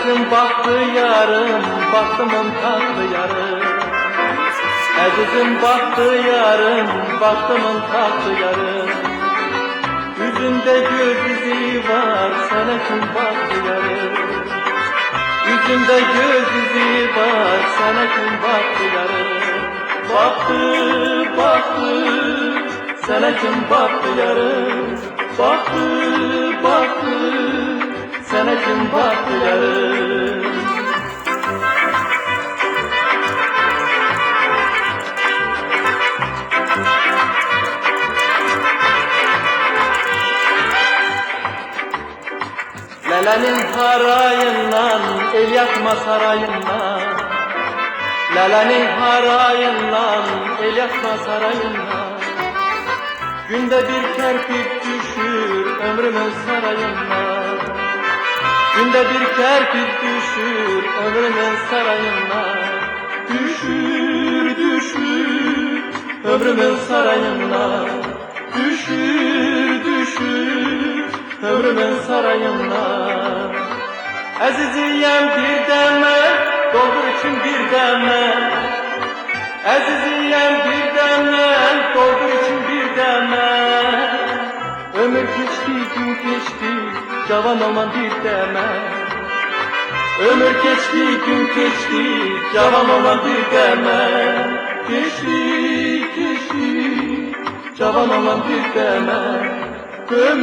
Azizim baktı yarım, baktımın tatlı yarım. Azizim baktı yarım, baktımın tatlı yarım. Yüzünde göz izi var, sana kim baktı yarım. Yüzünde göz izi var, sana kim baktı yarım. Baktı, baktı, sana kim baktı yarım. Baktı, baktı, sana kim baktı yarım. Lale'nin harayından, el yakma sarayından. Lale'nin harayından, el yakma sarayından. Günde bir kerpiç düşür ömrümün sarayından. Günde bir kerpiç düşür ömrümün sarayından. Düşür, düşür ömrümün sarayından. Düşür, düşür ömrümün sarayından. Aziziyem bir deme, doldur için bir deme. Aziziyem bir deme, doldur için bir deme. Ömür geçti, gün geçti, cavan olman bir deme. Ömür geçti, gün geçti, cavan olman bir deme. Geçti, geçti, cavan olman bir deme. Ömür